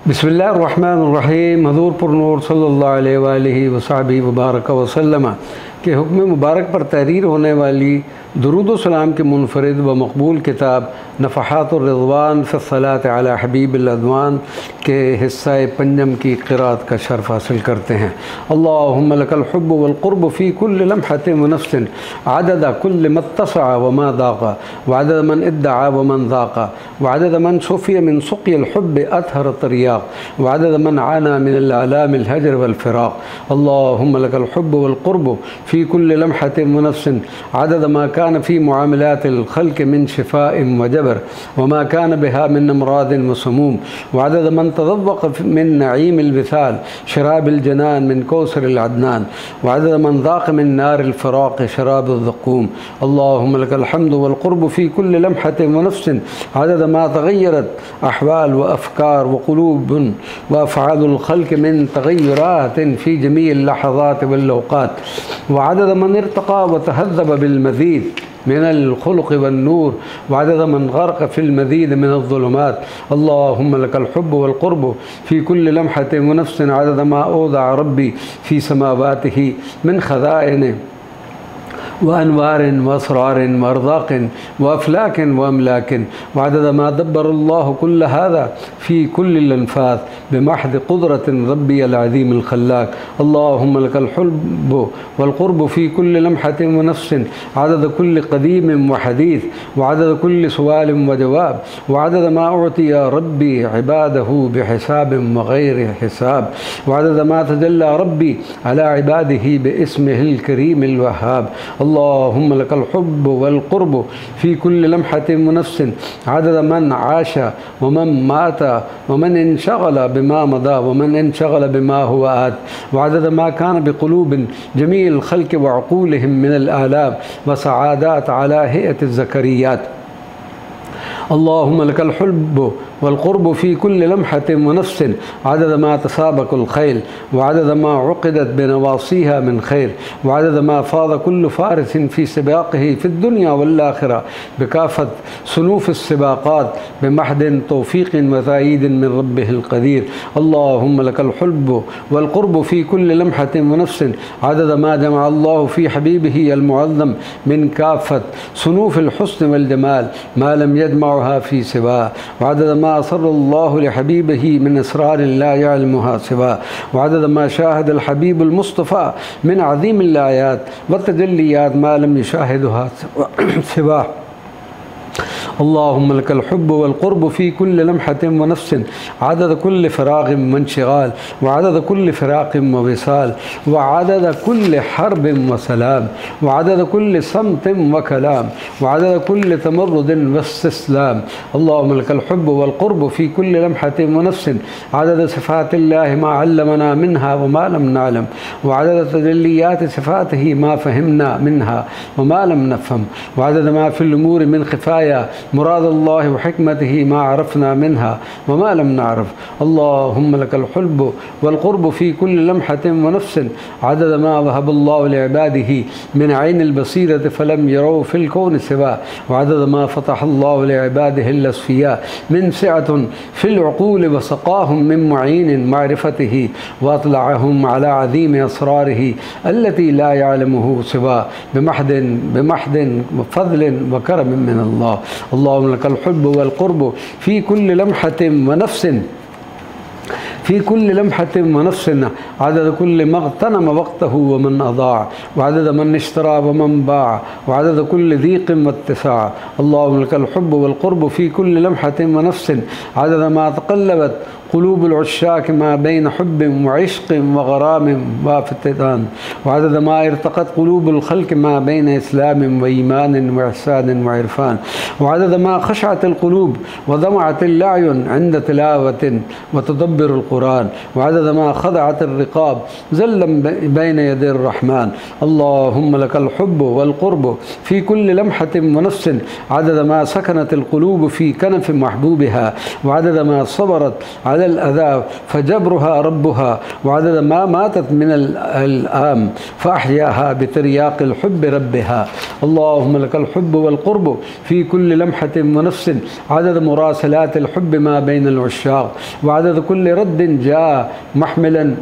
बिस्मिल्लाहिर्रहमानिर्रहीम। हज़ूर पुर नूर सल्लल्लाहु अलैहि वसहबिहि वबारक वसल्लम के हुक्म मुबारक पर तहरीर होने वाली दुरूद व सलाम की मुनफरिद व मकबूल किताब नफ़हातुर रिज़वान फ़ी सलात अला हबीबिल अज़वान के हिस्सा पंजम की क़िराअत का शर्फ़ हासिल करते हैं। अल्लाहुम्मा लकल हुब्बु वल क़ुर्बु फ़ी कुल्लि लम्हतिन व नफ़्सिन अदद कुल्लि मत्तसअ व मा दाक़ा व अदद मन इद्दअ व मन ज़ाक़ा व अदद मन सुफ़िय मिन सुक़िल हुब्बि अत्हर तरियाक़ व अदद मन आना मिनल आलामिल हजर वल फ़िराक़। अल्लाहुम्मा लकल हुब्बु वल क़ुर्बु फ़ी कुल्लि लम्हतिन व नफ़्सिन अदद मा कान फ़ी मुआमलातिल ख़ल्क़ि मिन शिफ़ाइन व जबर व मा कान बिहा मिन अमरादिन व समूम व अदद मन तज़व्वक़ मिन नईमिल विसाल शराबिल जनान मिन कौसरिल अदनान व अदद मन ज़ाक़ मिन नारिल फ़राक़ शराबिल ज़क़ूम। अल्लाहुम्मा लकल हम्दु वल क़ुर्बु फ़ी कुल्लि लम्हतिन व नफ़्सिन अदद मा तग़य्यरत अहवाल व अफ़कार व क़ुलूबुन व अफ़आलुल ख़ल्क़ि मिन तग़य्युरातिन फ़ी जमीइल लहज़ात वल औक़ात व अदद मन इर्तक़ा व तहज़्ज़ब बिल मज़ीद मिनल खुल्क़ि वन नूर व अदद मन ग़रक़ फ़िल मज़ीद मिनज़ ज़ुलुमात। अल्लाहुम्मा लकल हुब्बु वल क़ुर्बु फ़ी कुल्लि लम्हतिन व नफ़्सिन अदद मा औज़अ रब्बी फ़ी समावातिही मिन ख़ज़ाइन व अनवारिन व असरारिन व अर्ज़ाक़िन व अफ़लाकिन व अमलाकिन व अदद मा दब्बरल्लाहु कुल्ल हाज़ा फ़ी कुल्लिल अनफ़ास बिमहद क़ुदरतिन रब्बियल अज़ीमिल ख़ल्लाक़। अल्लाहुम्मा लकल हुब्बु वल क़ुर्बु फ़ी कुल्लि लम्हतिन व नफ़्सिन अदद कुल्लि क़दीमिन व हदीस व अदद कुल्लि सुआलिन व जवाब व अदद मा उअतिया रब्बी इबादहु बिहिसाबिन व गैरि हिसाब व अदद मा तजल्ला रब्बी अला इबादिही बिइस्मिहिल करीमिल वहाब। अल्लाहुम्मा लकल हुब्बु वल क़ुर्बु फ़ी कुल्लि लम्हतिन व नफ़्सिन अदद मन आशा व मन माता व मन इंशग़ल बिमा मदा व मन इंशग़ल बिमा हुवा आत व अदद मा कान बिक़ुलूबिन जमीइल ख़ल्क़ि व अक़ूलिहिम मिनल आलाम व सआदात अला हैअतिज़ ज़करियात। अल्लाहुम्मा लकल हुब्बु वल क़ुर्बु फ़ी कुल्लि लम्हतिन व नफ़्सिन अदद मा तसाबक़ुल ख़ैल व अदद मा उक़िदत बिनवासिहा मिन ख़ैर व अदद मा फ़ाज़ कुल्लु फ़ारिसिन फ़ी सिबाक़िही फ़िद्दुनिया वल आख़िरा बिकाफ़त सुनूफ़िस सिबाक़ात बिमहदिन तौफ़ीक़िन व ताईदिन मिन रब्बिहिल क़दीर। अल्लाहुम्मा लकल हुब्बु वल क़ुर्बु फ़ी कुल्लि लम्हतिन व नफ़्सिन अदद मा जमअ अल्लाहु फ़ी हबीबिही अल मुअज़्ज़म मिन काफ़त सुनूफ़िल हुस्न वल जमाल मा लम यजमअहा फ़ी सिवा व अदद असरल्लाहु लिहबीबिही मिन असरारिन ला यअलमुहा सिवा व अदद मा शाहदल हबीबुल मुस्तफ़ा मिन अज़ीमिल आयात व तजल्लियात मा लम युशाहिदुहा सिवा। अल्लाहुम्मा लकल हुब्बु वल क़ुर्बु फ़ी कुल्लि लम्हतिन व नफ़्सिन अदद कुल्लि फ़राग़िन व इंशिग़ाल व अदद कुल्लि फ़िराक़िन व विसाल व अदद कुल्लि हर्बिन व सलाम व अदद कुल्लि सम्तिन व कलाम व अदद कुल्लि तमर्रुदिन व इस्तिस्लाम। अल्लाहुम्मा लकल हुब्बु वल क़ुर्बु फ़ी कुल्लि लम्हतिन व नफ़्सिन अदद सिफ़ातिल्लाहि मा अल्लमना मिन्हा व मा लम नअलम व अदद तजल्लियाति सिफ़ातिही मा फ़हिमना मिन्हा व मा लम नफ़हम व अदद मा फ़िल उमूरि मिन ख़िफ़ाया मुरादल्लाहि व हिकमतिही मा अरफ़ना मिन्हा व मा लम नअरफ़। अल्लाहुम्मा लकल हुब्बु वल क़ुर्बु फ़ी कुल्लि लम्हतिन व नफ़्सिन अदद मा वहबल्लाहु लिइबादिही मिन ऐनिल बसीरति फ़लम यरौ फ़िल कौनि सिवा व अदद मा फ़तहल्लाहु लिइबादिहिल अस्फ़िया मिन सिअतिन फ़िल उक़ूल व सक़ाहुम मिन मुईनिन मारिफ़तिही व अतलअहुम अला अज़ीमि असरारिही अल्लती ला यअलमुहु सिवा बिमहदिन व फ़ज़लिन व करमिन मिनल्लाह। अल्लाहुम्मा लकल हुब्बु वल क़ुर्बु फ़ी कुल्लि लम्हतिन व नफ़्सिन फ़ी कुल्लि लम्हतिन व नफ़्सिन अदद कुल्लि मग़तनम वक़्तहु व मन अज़ाअ व अदद मन इश्तरा व मन बाअ व अदद कुल्लि ज़ीक़िन व इत्तिसाअ। अल्लाहुम्मा लकल हुब्बु वल क़ुर्बु फ़ी कुल्लि लम्हतिन व नफ़्सिन अदद मा तक़ल्लबत क़ुलूबुल उश्शाक़ मा बैन हुब्बिन व इश्क़िन व ग़रामिन व फ़ितिदान व अदद मा इर्तक़त क़ुलूबुल ख़ल्क़ि मा बैन इस्लामिन व ईमानिन व इहसानिन व इरफ़ान व अदद मा ख़शअतिल क़ुलूब व दमअतिल अयुन इंद तिलावतिन व तदब्बुरिल القرآن، وعدد ما خضعت الرقاب ذلا بين يدي الرحمن. اللهم لك الحب والقرب في كل لمحة ونفس، عدد ما سكنت القلوب في كنف محبوبها، وعدد ما صبرت على الأذى فجبرها ربها، وعدد ما ماتت من الآم فأحياها بترياق الحب ربها. اللهم لك الحب والقرب في كل لمحة ونفس، عدد مراسلات الحب ما بين العشاق، وعدد كل رد جاء محملا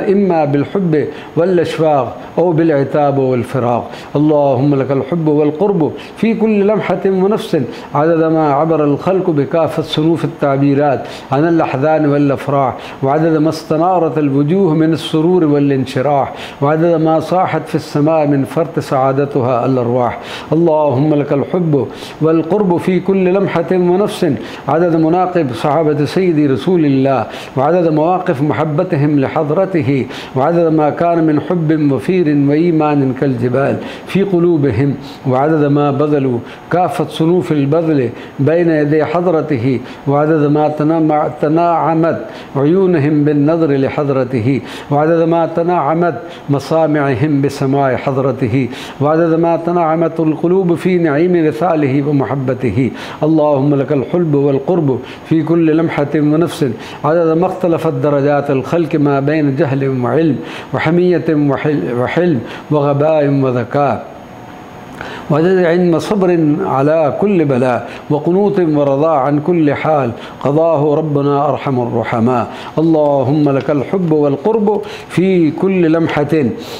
إما بالحب والأشواق أو بالعتاب والفراق. اللهم لك الحب والقرب في كل لمحة ونفس، عدد ما عبر الخلق بكافة صنوف التعبيرات عن الأحزان والأفراح، وعدد ما استنارت الوجوه من السرور والانشراح، وعدد ما صاحت في السماء من فرط سعادتها الأرواح. اللهم لك الحب والقرب في كل لمحة ونفس، عدد مناقب صحابة سيدي رسول الله، وعدد مواقف محبتهم لحضرته، وعدد ما كان من حب وفير وإيمان كالجبال في قلوبهم، وعدد ما بذلوا كافة صنوف البذل بين يدي حضرته، وعدد ما تناعمت عيونهم بالنظر لحضرته، وعدد ما تناعمت مسامعهم بسماع حضرته، وعدد ما تناعمت القلوب في نعيم رثاله ومحبته. اللهم لك الحب والقرب في كل لمحة ونفس، عدد ما اختلفت درجات الخلق ما بين جهل وعلم وحمية وحلم وغباء وذكاء، وعدد علم صبر على كل بلاء وقنوط ورضاء عن كل حال قضاه ربنا أرحم الرحماء. اللهم لك الحب والقرب في كل لمحة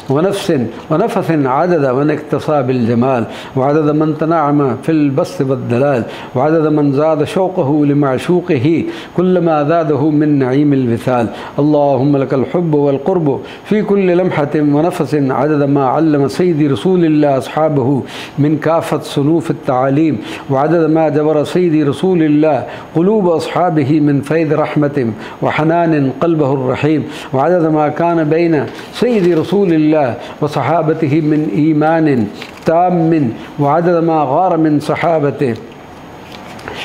ونفس ونفث، عدد من اكتسى بالجمال، وعدد من تنعم في البسط والدلال، وعدد من زاد شوقه لمعشوقه كلما زاده من نعيم الوثال. اللهم لك الحب والقرب في كل لمحة ونفس، عدد ما علم سيدي رسول الله أصحابه من كافة صنوف التعاليم، وعدد ما جبر سيدي رسول الله قلوب أصحابه من فيض رحمة وحنان قلبه الرحيم، وعدد ما كان بين سيدي رسول الله وصحابته من إيمان تام، وعدد ما غار من صحابته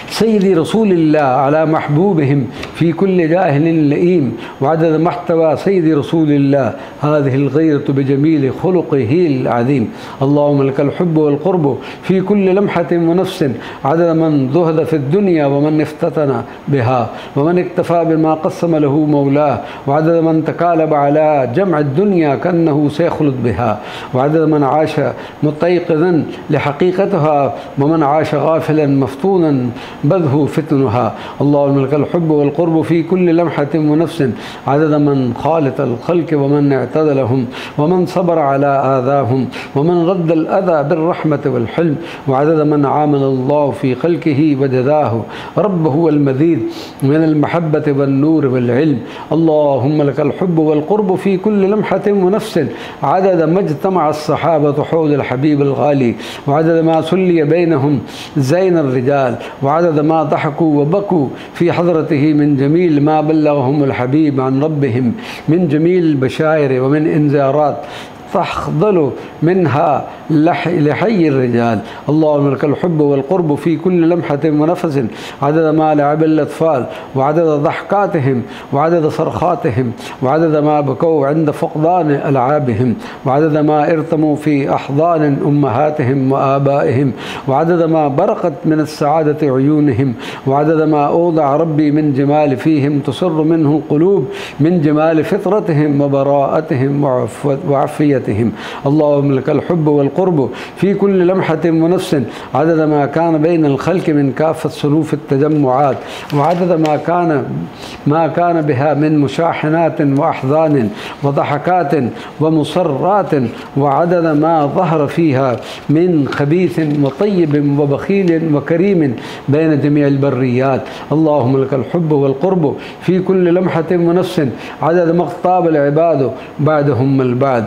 سيدي رسول الله على محبوبهم في كل جاهل لئيم، وعدد ما احتوى سيدي رسول الله هذه الغيرة بجميل خلقه العظيم. اللهم لك الحب والقرب في كل لمحة ونفس، عدد من زهد في الدنيا ومن افتتن بها ومن اكتفى بما قسم له مولاه، وعدد من تكالب على جمع الدنيا كأنه سيخلد بها، وعدد من عاش متيقظا لحقيقتها ومن عاش غافلا مفتونا بذه فتنها. اللهم لك الحب والقرب في كل لمحة ونفس، عدد من خالط الخلق ومن اعتدلهم ومن صبر على آذاهم ومن رد الأذى بالرحمة والحلم، وعدد من عامل الله في خلقه وجزاه ربه المزيد من المحبة والنور والعلم. اللهم لك الحب والقرب في كل لمحة ونفس، عدد ما اجتمع الصحابة حول الحبيب الغالي، وعدد ما سلي بينهم زين الرجال، وعدد ما ضحكوا وبكوا في حضرته من جميل ما بلغهم الحبيب عن ربهم من جميل البشائر ومن إنذارات تخضل منها لحي الرجال. اللهم لك الحب والقرب في كل لمحة ونفس، عدد ما لعب الأطفال وعدد ضحكاتهم وعدد صرخاتهم، وعدد ما بكوا عند فقدان ألعابهم، وعدد ما ارتموا في أحضان أمهاتهم وآبائهم، وعدد ما برقت من السعادة عيونهم، وعدد ما أوضع ربي من جمال فيهم تسر منه القلوب من جمال فطرتهم وبراءتهم وعفيتهم. اللهم لك الحب والقرب في كل لمحة ونفس، عدد ما كان بين الخلق من كافة صنوف التجمعات، وعدد ما كان بها من مشاحنات وأحزان وضحكات ومصرات، وعدد ما ظهر فيها من خبيث وطيب وبخيل وكريم بين جميع البريات. اللهم لك الحب والقرب في كل لمحة ونفس، عدد ما اغتاب العباد بعدهم البعد،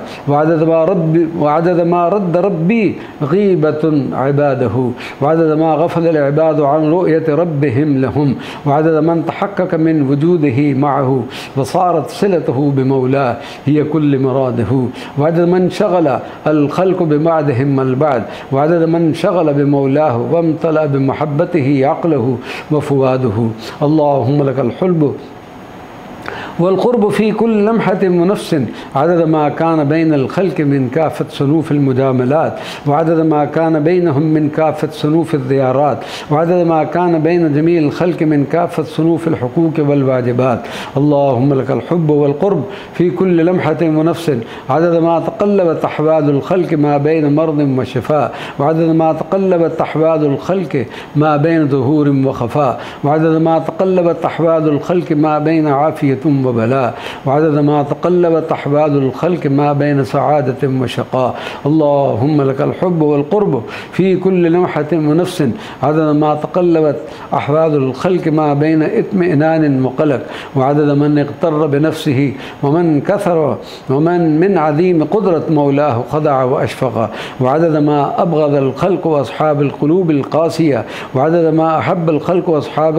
وعدد ما رد ربي غيبة عباده، وعدد ما غفل العباد عن رؤية ربهم لهم، وعدد من تحقق من وجوده معه وصارت صلته بمولاه هي كل مراده، وعدد من شغل الخلق ببعدهم البعد، وعدد من شغل بمولاه وامتلأ بمحبته عقله وفؤاده. اللهم لك الحب والقرب في كل لمحة ونفس عدد ما كان بين الخلق من كافة صنوف المجاملات، وعدد ما كان بينهم من كافة صنوف الزيارات، وعدد ما كان بين جميع الخلق من كافة صنوف الحقوق والواجبات. اللهم لك الحب والقرب في كل لمحة ونفس عدد ما تقلبت أحوال الخلق ما بين مرض وشفاء، وعدد ما تقلبت أحوال الخلق ما بين ظهور وخفاء، وعدد ما تقلبت أحوال الخلق ما بين عافية وبلاء، وعدد ما تقلبت أحوال الخلق ما بين سعادة وشقاء. اللهم لك الحب والقرب في كل لمحة ونفس عدد ما تقلبت أحوال الخلق ما بين اطمئنان وقلق، وعدد من اغتر بنفسه ومن كثر ومن من عظيم قدرة مولاه خضع وأشفق، وعدد ما أبغض الخلق وأصحاب القلوب القاسية، وعدد ما أحب الخلق وأصحاب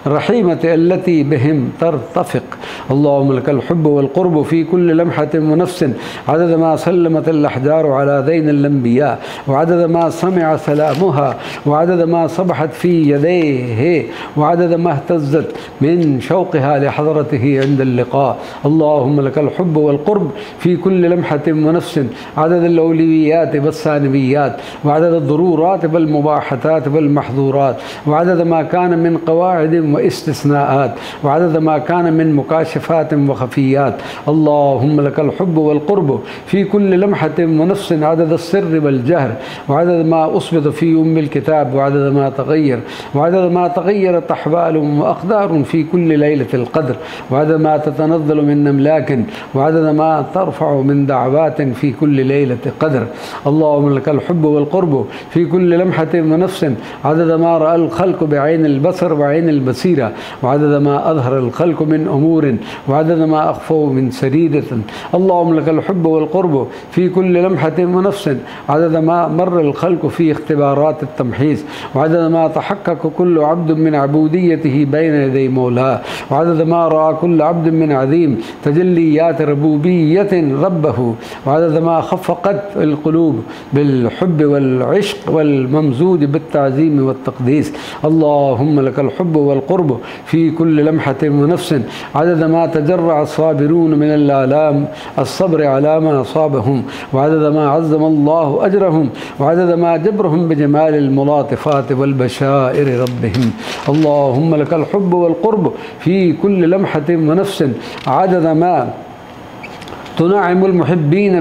الرحيمة التي بهم ترتفق. اللهم لك الحب والقرب في كل لمحة ونفس عدد ما سلمت الأحجار على ذين الأنبياء، وعدد ما سمع سلامها، وعدد ما صبحت في يديه، وعدد ما اهتزت من شوقها لحضرته عند اللقاء. اللهم لك الحب والقرب في كل لمحة ونفس عدد الأولويات والثانويات، وعدد الضرورات والمباحثات والمحظورات، وعدد ما كان من قواعد واستثناءات، وعدد ما كان من مكاشفات وخفيات. اللهم لك الحب والقرب في كل لمحة ونفس عدد السر والجهر، وعدد ما أصبت في أم الكتاب، وعدد ما تغير، وعدد ما تغيرت أحوال وأقدار في كل ليلة القدر، وعدد ما تتنزل من أملاك، وعدد ما ترفع من دعوات في كل ليلة قدر. اللهم لك الحب والقرب في كل لمحة ونفس عدد ما رأى الخلق بعين البصر وعين البصيرة، وعدد ما أظهر الخلق من أمور، وعدد ما أخفوا من سريدة. اللهم لك الحب والقرب في كل لمحة ونفس عدد ما مر الخلق في اختبارات التمحيص، وعدد ما تحقق كل عبد من عبوديته بين يدي مولاه، وعدد ما رأى كل عبد من عظيم تجليات ربوبية ربه، وعدد ما خفقت القلوب بالحب والعشق والممزوج بالتعظيم والتقديس. اللهم لك الحب والقرب في كل لمحة ونفس عدد ما تجرع الصابرون من الآلام الصبر على ما أصابهم، وعدد ما عظم الله أجرهم، وعدد ما جبرهم بجمال الملاطفات والبشائر ربهم. اللهم لك الحب والقرب في كل لمحة ونفس عدد ما تنعم المحبين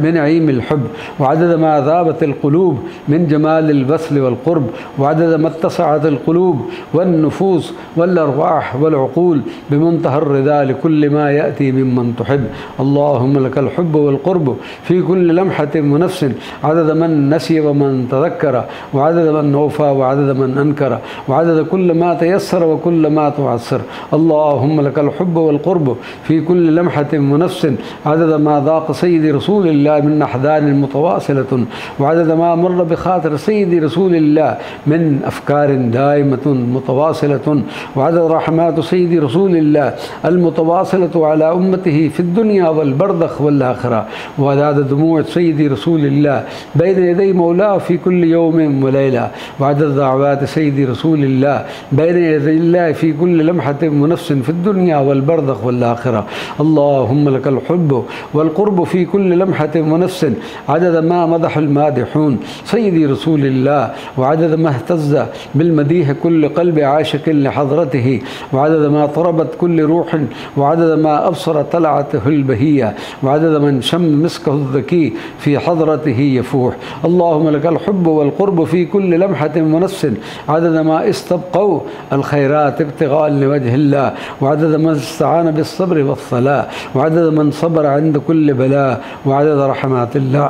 بنعيم الحب، وعدد ما ذابت القلوب من جمال الوصل والقرب، وعدد ما اتسعت القلوب والنفوس والأرواح والعقول بمنتهى الرضا لكل ما يأتي ممن تحب. اللهم لك الحب والقرب في كل لمحة ونفس عدد من نسي ومن تذكر، وعدد من وفى وعدد من أنكر، وعدد كل ما تيسر وكل ما تعسر. اللهم لك الحب والقرب في كل لمحة ونفس عدد ما ذاق سيدي رسول الله من أحزان متواصلة، وعدد ما مر بخاطر سيدي رسول الله من أفكار دائمة متواصلة، وعدد رحمات سيدي رسول الله المتواصلة على أمته في الدنيا والبرزخ والآخرة، وعدد دموع سيدي رسول الله بين يدي مولاه في كل يوم وليلة، وعدد دعوات سيدي رسول الله بين يدي الله في كل لمحة ونفس في الدنيا والبرزخ والآخرة. اللهم لك الحب والقرب في كل لمحة ونفس عدد ما مدح المادحون سيدي رسول الله، وعدد ما اهتز بالمديح كل قلب عاشق لحضرته، وعدد ما طربت كل روح، وعدد ما أبصر طلعته البهية، وعدد من شم مسكه الذكي في حضرته يفوح. اللهم لك الحب والقرب في كل لمحة ونفس عدد ما استبقوا الخيرات ابتغاء لوجه الله، وعدد من استعان بالصبر والصلاة، وعدد من صبر عند كل بلاء، وعدد رحمات الله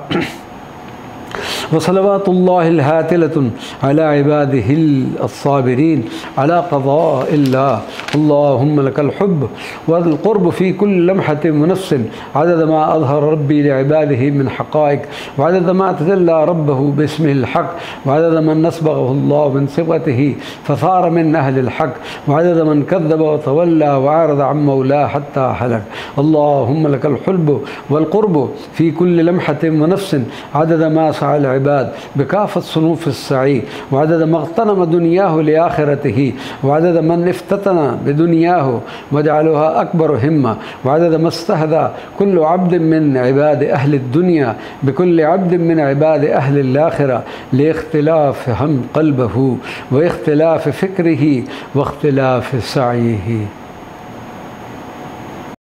وصلوات الله الهاتلة على عباده الصابرين على قضاء الله. اللهم لك الحب والقرب في كل لمحة ونفس عدد ما أظهر ربي لعباده من حقائق، وعدد ما تجلى ربه باسمه الحق، وعدد من نسبغه الله من صفته فصار من أهل الحق، وعدد من كذب وتولى وعارض عن مولاه حتى حلق. اللهم لك الحب والقرب في كل لمحة ونفس عدد ما سعى العباد بكافة صنوف السعي، وعدد ما اغتنم دنياه لآخرته، وعدد من افتتن بدنياه وجعلها أكبر همة، وعدد ما استهدى كل عبد من عباد أهل الدنيا بكل عبد من عباد أهل الآخرة لاختلاف هم قلبه واختلاف فكره واختلاف سعيه.